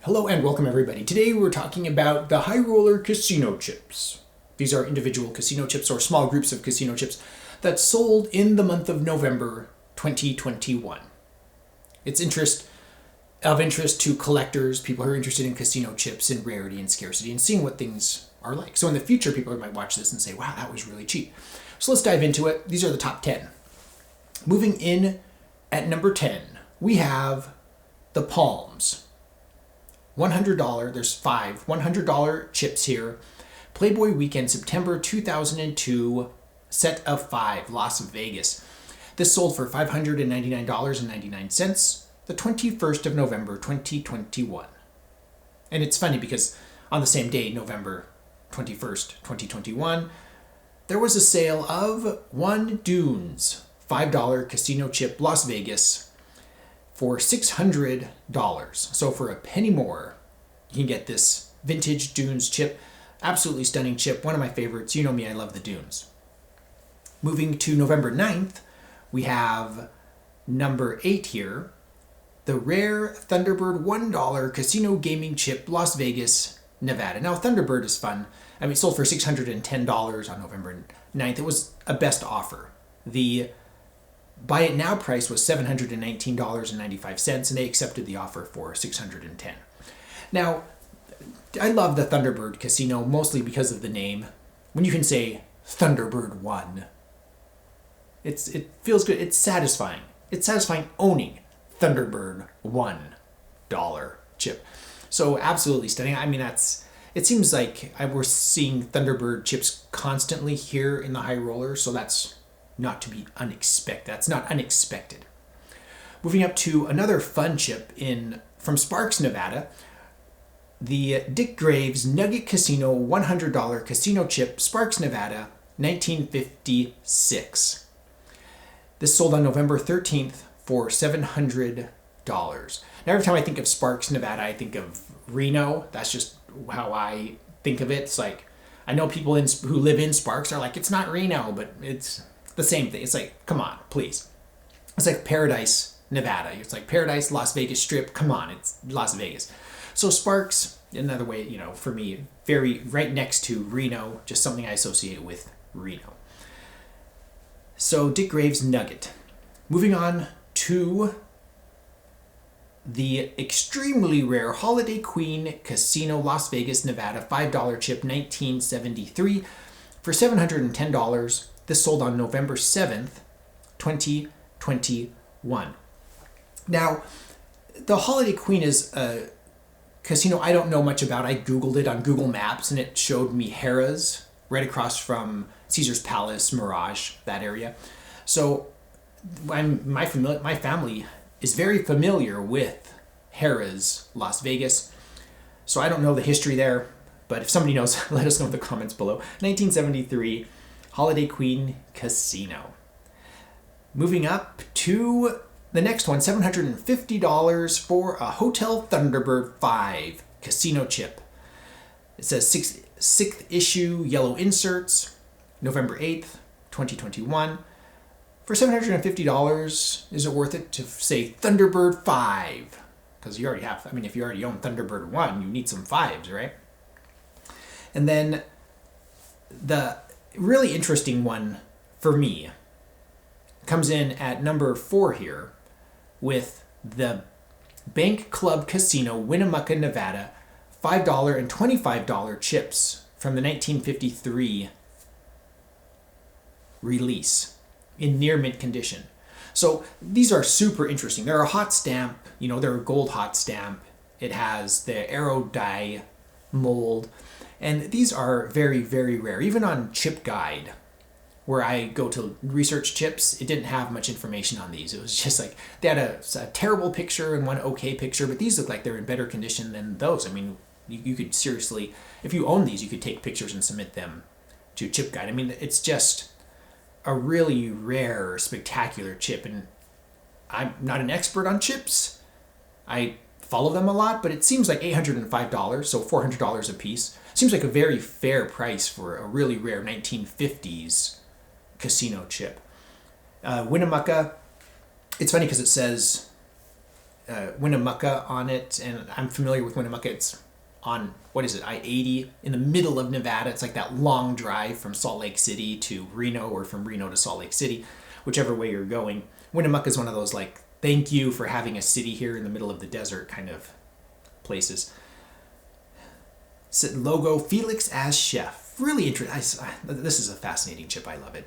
Hello and welcome everybody. Today we're talking about the High Roller casino chips. These are individual casino chips or small groups of casino chips that sold in the month of November 2021. It's of interest to collectors, people who are interested in casino chips and rarity and scarcity and seeing what things are like. So in the future, people might watch this and say, wow, that was really cheap. So let's dive into it. These are the top 10. Moving in at number 10, we have the Palms. $100, there's 5 $100 chips here. Playboy Weekend, September 2002, set of 5, Las Vegas. This sold for $599.99, the 21st of November 2021. And it's funny because on the same day, November 21st, 2021, there was a sale of one Dunes $5 casino chip, Las Vegas, for $600. So for a penny more, you can get this vintage Dunes chip. Absolutely stunning chip, one of my favorites. You know me, I love the Dunes. Moving to November 9th, we have number 8 here, the rare Thunderbird $1 casino gaming chip, Las Vegas, Nevada. Now Thunderbird is fun. I mean, it sold for $610 on November 9th. It was a best offer. The buy it now price was $719.95, and they accepted the offer for $610. Now, I love the Thunderbird Casino mostly because of the name. When you can say Thunderbird 1, it feels good. It's satisfying. It's satisfying owning Thunderbird $1 chip. So absolutely stunning. I mean, it seems like we're seeing Thunderbird chips constantly here in the High Roller, so that's not to be unexpected. That's not unexpected. Moving up to another fun chip from Sparks, Nevada, the Dick Graves Nugget Casino $100 casino chip, Sparks, Nevada, 1956. This sold on November 13th for $700. Now every time I think of Sparks, Nevada, I think of Reno. That's just how I think of it. It's like, I know people who live in Sparks are like, it's not Reno, but it's the same thing. It's like, come on, please. It's like Paradise, Nevada. It's like Paradise, Las Vegas Strip. Come on, it's Las Vegas. So Sparks, another way, for me, very right next to Reno, just something I associate with Reno. So Dick Graves Nugget. Moving on to the extremely rare Holiday Queen Casino, Las Vegas, Nevada, $5 chip, 1973, for $710. This sold on November 7th, 2021. Now, the Holiday Queen is a casino I don't know much about. I Googled it on Google Maps, and it showed me Harrah's, right across from Caesar's Palace, Mirage, that area. So my family is very familiar with Harrah's, Las Vegas. So I don't know the history there, but if somebody knows, let us know in the comments below. 1973, Holiday Queen Casino. Moving up to the next one, $750 for a Hotel Thunderbird 5 casino chip. It says sixth issue, yellow inserts, November 8th, 2021. For $750, is it worth it to say Thunderbird 5? Because you already have, if you already own Thunderbird 1, you need some 5s, right? And then the really interesting one for me comes in at number 4 here with the Bank Club Casino, Winnemucca, Nevada, $5 and $25 chips from the 1953 release in near mint condition. So these are super interesting. They're a hot stamp, they're a gold hot stamp. It has the aero die mold. And these are very, very rare. Even on Chip Guide, where I go to research chips, it didn't have much information on these. It was just like, they had a terrible picture and one okay picture, but these look like they're in better condition than those. You could seriously, if you own these, you could take pictures and submit them to Chip Guide. It's just a really rare, spectacular chip. And I'm not an expert on chips. I follow them a lot, but it seems like $805, so $400 a piece. Seems like a very fair price for a really rare 1950s casino chip. Winnemucca, it's funny because it says Winnemucca on it, and I'm familiar with Winnemucca. It's on, what is it, I-80 in the middle of Nevada. It's like that long drive from Salt Lake City to Reno, or from Reno to Salt Lake City, whichever way you're going. Winnemucca is one of those, like, thank you for having a city here in the middle of the desert kind of places. Logo, Felix as chef. Really interesting. This is a fascinating chip. I love it.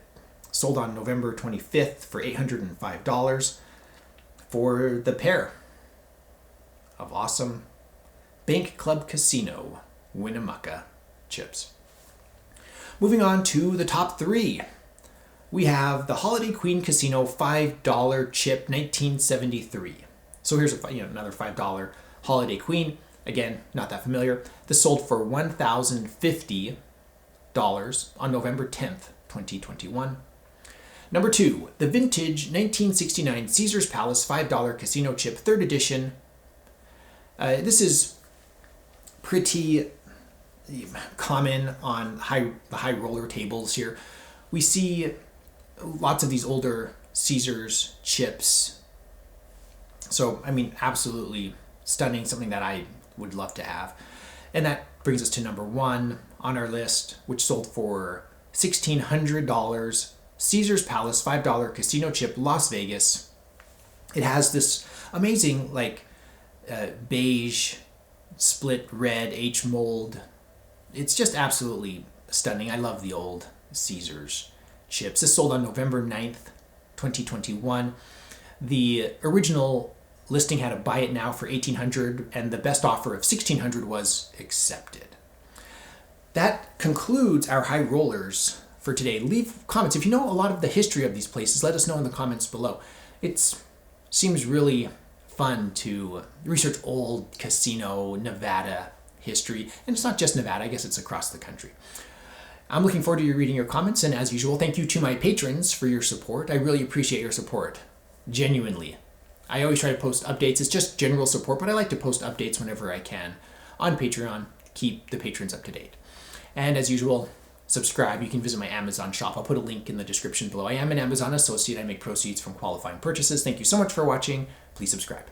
Sold on November 25th for $805 for the pair of awesome Bank Club Casino Winnemucca chips. Moving on to the top three. We have the Holiday Queen Casino $5 chip 1973. So here's another $5 Holiday Queen. Again, not that familiar. This sold for $1,050 on November 10th, 2021. Number two, the vintage 1969 Caesars Palace $5 casino chip, 3rd edition. This is pretty common on the high roller tables here. We see lots of these older Caesars chips. So, I mean, absolutely stunning, something that I would love to have. And that brings us to number one on our list, which sold for $1,600. Caesars Palace $5 casino chip, Las Vegas. It has this amazing beige split red H mold. It's just absolutely stunning. I love the old Caesars chips. This sold on November 9th, 2021. The original listing had a buy it now for $1,800, and the best offer of $1,600 was accepted. That concludes our high rollers for today. Leave comments. If you know a lot of the history of these places, let us know in the comments below. It seems really fun to research old casino Nevada history. And it's not just Nevada, I guess it's across the country. I'm looking forward to you reading your comments, and as usual, thank you to my patrons for your support. I really appreciate your support. Genuinely. I always try to post updates. It's just general support, but I like to post updates whenever I can on Patreon. Keep the patrons up to date. And as usual, subscribe. You can visit my Amazon shop. I'll put a link in the description below. I am an Amazon associate. I make proceeds from qualifying purchases. Thank you so much for watching. Please subscribe.